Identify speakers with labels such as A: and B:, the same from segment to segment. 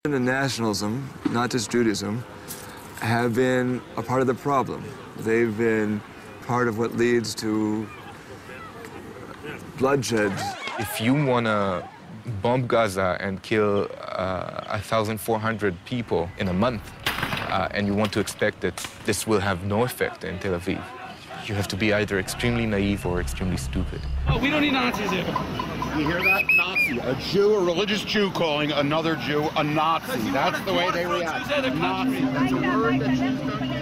A: And nationalism, not just Judaism, have been a part of the problem. They've been part of what leads to bloodshed.
B: If you want to bomb Gaza and kill 1,400 people in a month, and you want to expect that this will have no effect in Tel Aviv, you have to be either extremely naive or extremely stupid.
C: Oh, we don't need Nazis here.
D: You hear that? Nazi. A Jew, a religious Jew calling another Jew a Nazi. That's the way they react. Nazi. That's a word that Jews don't use.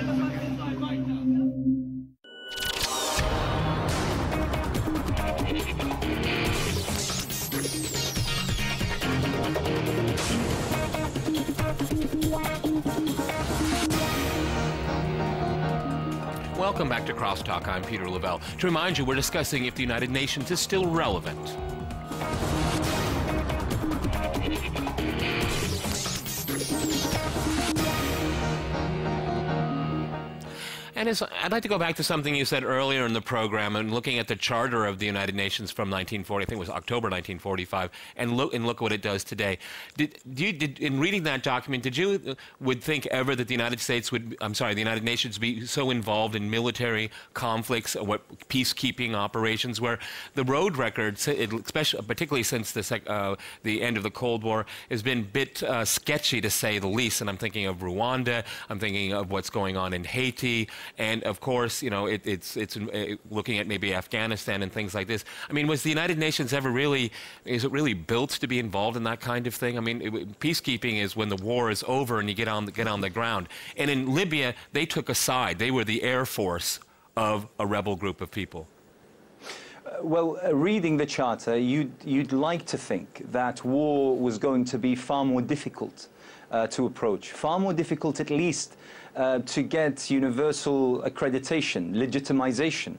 E: Welcome back to CrossTalk. I'm Peter Lavelle. To remind you, we're discussing if the United Nations is still relevant. And I'd like to go back to something you said earlier in the program and looking at the Charter of the United Nations from 1940, I think it was October 1945, and look at what it does today. In reading that document, did you would think ever that the United Nations be so involved in military conflicts or peacekeeping operations, where the road record, especially particularly since the end of the Cold War, has been a bit sketchy to say the least. And I'm thinking of Rwanda, I'm thinking of what's going on in Haiti. And of course, you know, it's looking at maybe Afghanistan and things like this. I mean, was the United Nations ever is it really built to be involved in that kind of thing? I mean, peacekeeping is when the war is over and you get on the ground. And in Libya, they took a side. They were the air force of a rebel group of people.
F: Well, reading the Charter, you'd like to think that war was going to be far more difficult to approach, far more difficult at least to get universal accreditation, legitimization.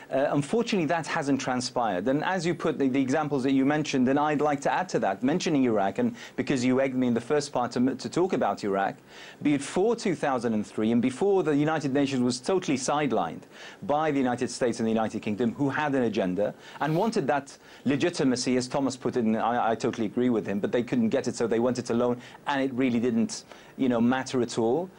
F: Unfortunately, that hasn't transpired. And as you put the examples that you mentioned, and I'd like to add to that, mentioning Iraq, and because you egged me in the first part to talk about Iraq, before 2003 and before the United Nations was totally sidelined by the United States and the United Kingdom, who had an agenda and wanted that legitimacy, as Thomas put it, and I totally agree with him, but they couldn't get it, so they went it alone, and it really didn't, you know, matter at all.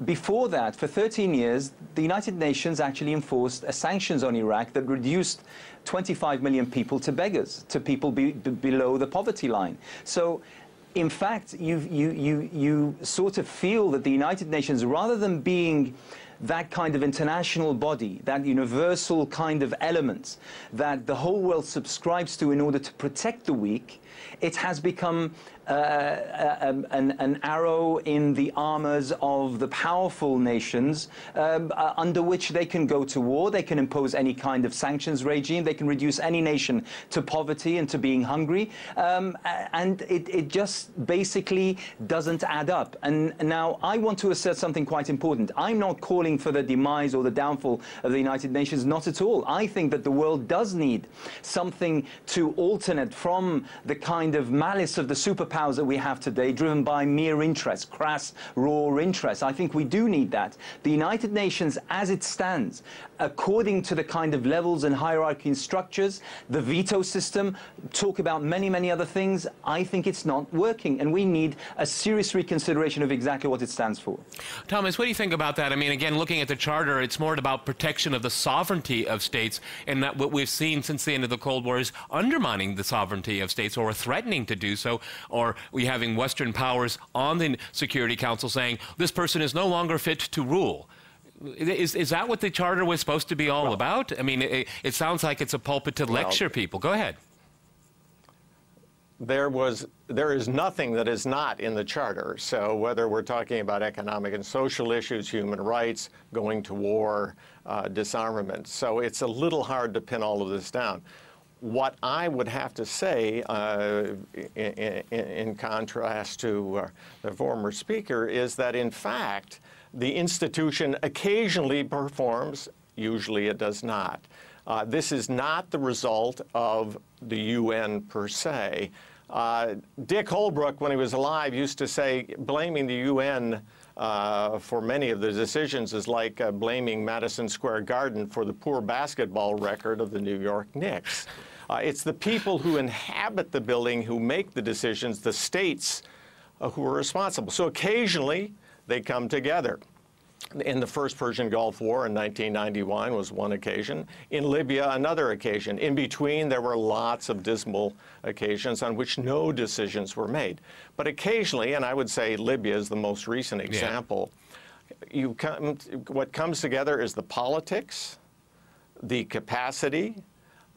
F: Before that, for 13 years, the United Nations actually enforced sanctions on Iraq that reduced 25 million people to beggars, to people below the poverty line. So, in fact, you sort of feel that the United Nations, rather than being that kind of international body, that universal kind of element that the whole world subscribes to in order to protect the weak, it has become an arrow in the armors of the powerful nations under which they can go to war, they can impose any kind of sanctions regime, they can reduce any nation to poverty and to being hungry, and it just basically doesn't add up. And now I want to assert something quite important. I'm not calling for the demise or the downfall of the United Nations, not at all. I think that the world does need something to alternate from the kind of malice of the superpowers that we have today, driven by mere interest, crass, raw interest. I think we do need that. The United Nations, as it stands, according to the kind of levels and hierarchy and structures, the veto system, talk about many, many other things, I think it's not working, and we need a serious reconsideration of exactly what it stands for.
E: Thomas, what do you think about that? I mean, again, looking at the Charter, it's more about protection of the sovereignty of states, and that what we've seen since the end of the Cold War is undermining the sovereignty of states, or threatening to do so, or we having Western powers on the Security Council saying this person is no longer fit to rule. Is that what the Charter was supposed to be all about? I mean, it sounds like it's a pulpit to lecture people. Go ahead.
G: There is nothing that is not in the Charter. So whether we're talking about economic and social issues, human rights, going to war, disarmament. So it's a little hard to pin all of this down. What I would have to say, in contrast to the former speaker, is that, in fact, the institution occasionally performs, usually it does not. This is not the result of the UN per se. Dick Holbrooke, when he was alive, used to say blaming the UN for many of the decisions is like blaming Madison Square Garden for the poor basketball record of the New York Knicks. It's the people who inhabit the building who make the decisions. The states who are responsible. So occasionally they come together. In the first Persian Gulf War in 1991 was one occasion. In Libya, another occasion. In between, there were lots of dismal occasions on which no decisions were made. But occasionally, and I would say Libya is the most recent example, what comes together is the politics, the capacity,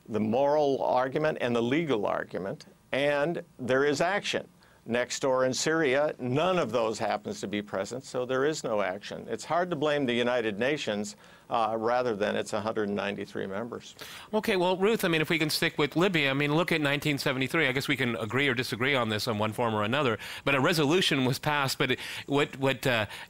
G: the moral argument, and the legal argument, and there is action. Next door in Syria, none of those happens to be present, so there is no action. It's hard to blame the United Nations rather than its 193 members.
E: Okay, well, Ruth, I mean, if we can stick with Libya, I mean, look at 1973. I guess we can agree or disagree on this in one form or another, but a resolution was passed, but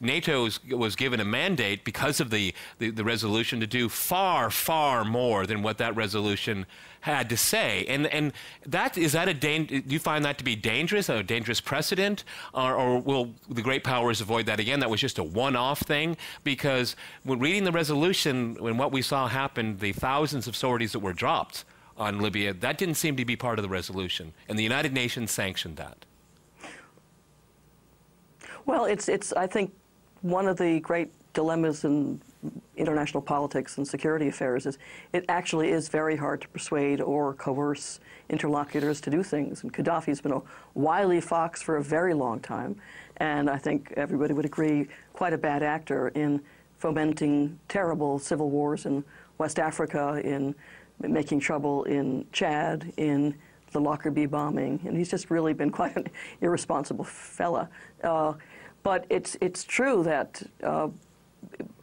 E: NATO was given a mandate because of the resolution to do far, far more than what that resolution had to say. And that, is that do you find that to be dangerous, a dangerous precedent, or will the great powers avoid that again? That was just a one-off thing? Because when reading the resolution, when what we saw happen, the thousands of sorties that were dropped on Libya, that didn't seem to be part of the resolution, and the United Nations sanctioned that.
C: Well, it's I think one of the great dilemmas in international politics and security affairs is it actually is very hard to persuade or coerce interlocutors to do things. And Gaddafi's been a wily fox for a very long time, and I think everybody would agree quite a bad actor in fomenting terrible civil wars in West Africa, in making trouble in Chad, in the Lockerbie bombing, and he's just really been quite an irresponsible fella. But it's true that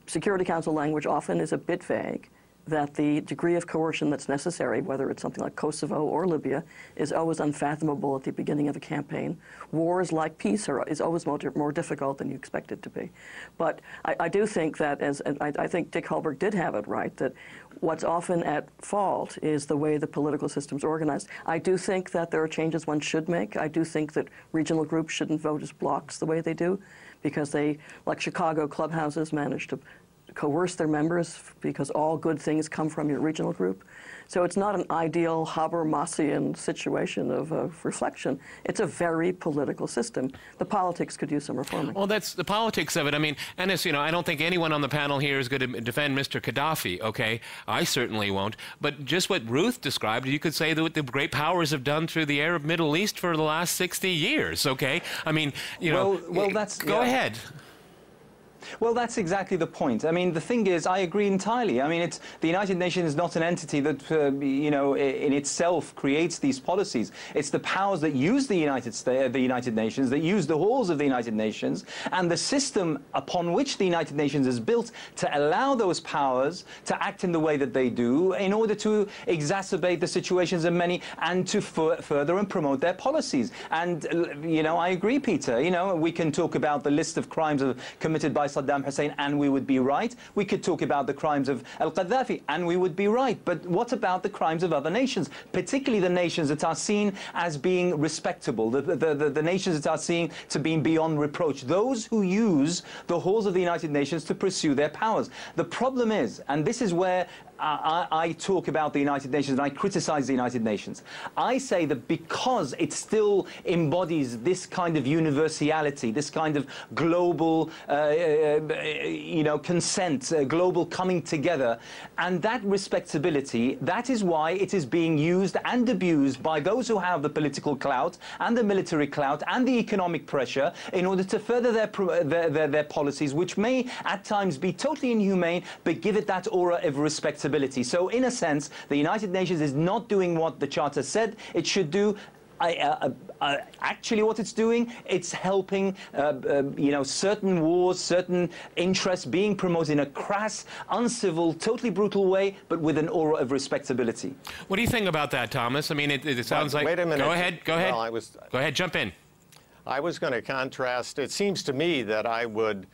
C: Security Council language often is a bit vague, that the degree of coercion that's necessary, whether it's something like Kosovo or Libya, is always unfathomable at the beginning of a campaign. Wars, like peace, is always more difficult than you expect it to be. But I do think that, I think Dick Hallberg did have it right, that what's often at fault is the way the political system's organized. I do think that there are changes one should make. I do think that regional groups shouldn't vote as blocks the way they do, because they, like Chicago clubhouses, manage to coerce their members because all good things come from your regional group. So it's not an ideal Habermasian situation of reflection. It's a very political system. The politics could use some reforming.
E: Well, that's the politics of it. I mean, Ennis, you know, I don't think anyone on the panel here is going to defend Mr. Gaddafi, okay? I certainly won't. But just what Ruth described, you could say that what the great powers have done through the Arab Middle East for the last 60 years, okay? I mean, you know,
F: well, that's...
E: Go ahead.
F: Well, that's exactly the point. I mean, the thing is, I agree entirely. I mean, the United Nations is not an entity that, you know, in itself creates these policies. It's the powers that use the United Nations, that use the halls of the United Nations, and the system upon which the United Nations is built to allow those powers to act in the way that they do in order to exacerbate the situations of many and to further and promote their policies. And, you know, I agree, Peter. You know, we can talk about the list of crimes committed by Saddam Hussein, and we would be right. We could talk about the crimes of al-Qaddafi, and we would be right. But what about the crimes of other nations, particularly the nations that are seen as being respectable, the nations that are seen to be beyond reproach, those who use the halls of the United Nations to pursue their powers? The problem is, and this is where I talk about the United Nations and I criticize the United Nations. I say that because it still embodies this kind of universality, this kind of global, you know, consent, global coming together, and that respectability, that is why it is being used and abused by those who have the political clout and the military clout and the economic pressure in order to further their policies, which may at times be totally inhumane, but give it that aura of respectability. So in a sense, the United Nations is not doing what the Charter said it should do. Actually, what it's doing, it's helping, you know, certain wars, certain interests being promoted in a crass, uncivil, totally brutal way, but with an aura of respectability.
E: What do you think about that, Thomas? I mean, it sounds like...
G: Wait a minute.
E: Go ahead. Go ahead.
G: Well,
E: go ahead. Jump in.
G: I was going to contrast. It seems to me that I would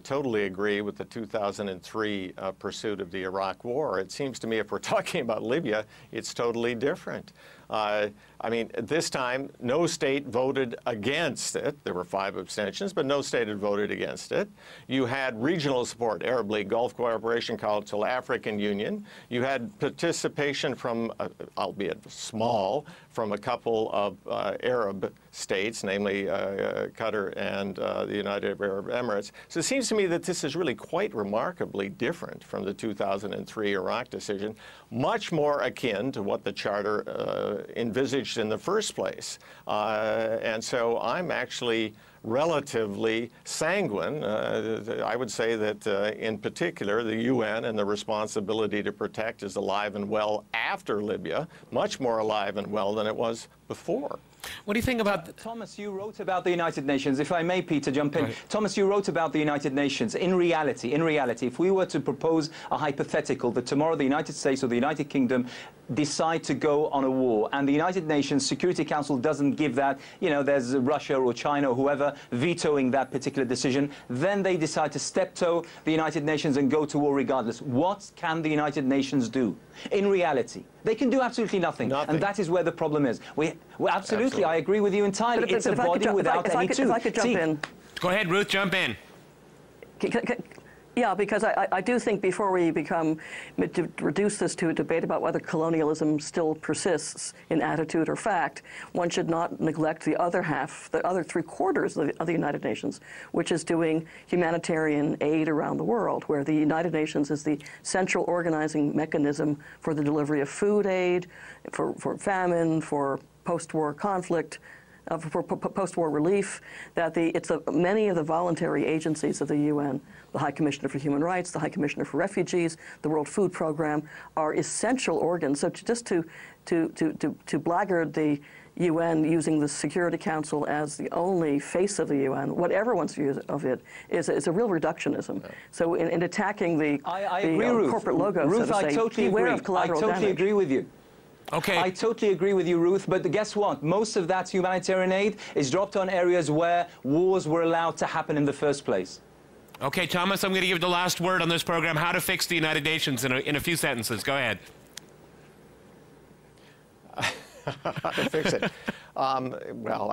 G: totally agree with the 2003 pursuit of the Iraq War. It seems to me if we're talking about Libya, it's totally different. I mean, this time, no state voted against it. There were 5 abstentions, but no state had voted against it. You had regional support, Arab League, Gulf Cooperation Council, African Union. You had participation from, albeit small, from a couple of Arab states, namely Qatar and the United Arab Emirates. So it seems to me that this is really quite remarkably different from the 2003 Iraq decision, much more akin to what the Charter envisaged in the first place. And so I'm actually relatively sanguine. I would say that in particular the UN and the responsibility to protect is alive and well after Libya, much more alive and well than it was before.
E: What do you think about...
F: Thomas, you wrote about the United Nations. If I may, Peter, jump in. Thomas, you wrote about the United Nations. In reality, if we were to propose a hypothetical that tomorrow the United States or the United Kingdom decide to go on a war, and the United Nations Security Council doesn't give that, you know, there's Russia or China or whoever vetoing that particular decision, then they decide to step-toe the United Nations and go to war regardless. What can the United Nations do? In reality, they can do absolutely nothing. And that is where the problem is. Absolutely, I agree with you entirely. It's a body without any tooth.
C: If I could jump in.
E: Go ahead, Ruth, jump in.
C: Yeah, because I do think before we reduce this to a debate about whether colonialism still persists in attitude or fact, one should not neglect the other half, the other 3/4 of the United Nations, which is doing humanitarian aid around the world, where the United Nations is the central organizing mechanism for the delivery of food aid, for famine, for post-war conflict, for post-war relief, that many of the voluntary agencies of the UN, the High Commissioner for Human Rights, the High Commissioner for Refugees, the World Food Program, are essential organs. So to blackguard the UN using the Security Council as the only face of the UN, whatever one's view of it, is a real reductionism. So in attacking the corporate logo,
F: Ruth,
C: so to say,
F: I totally
C: beware
F: agree.
C: of collateral damage.
F: I totally agree with you.
E: Okay.
F: I totally agree with you, Ruth, but guess what? Most of that humanitarian aid is dropped on areas where wars were allowed to happen in the first place.
E: Okay, Thomas, I'm going to give you the last word on this program, how to fix the United Nations in a few sentences. Go ahead.
G: How to fix it? Well,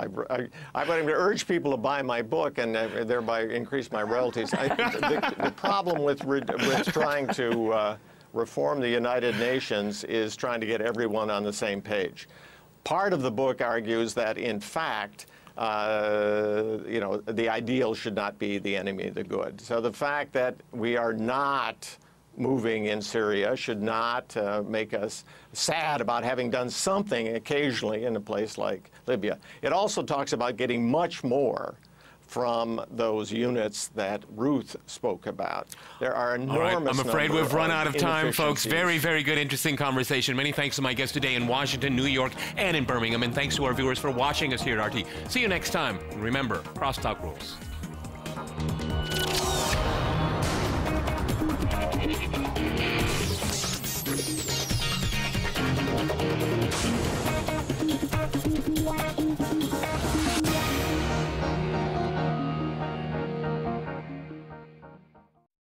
G: I'm going to urge people to buy my book and thereby increase my royalties. The problem with trying to reform the United Nations is trying to get everyone on the same page. Part of the book argues that, in fact, you know, the ideal should not be the enemy of the good. So the fact that we are not moving in Syria should not make us sad about having done something occasionally in a place like Libya. It also talks about getting much more from those units that Ruth spoke about. There are enormous
E: All right, I'm afraid we've run out of time, folks.
G: inefficiencies.
E: Very, very good, interesting conversation. Many thanks to my guests today in Washington, New York, and in Birmingham. And thanks to our viewers for watching us here at RT. See you next time. And remember, crosstalk rules.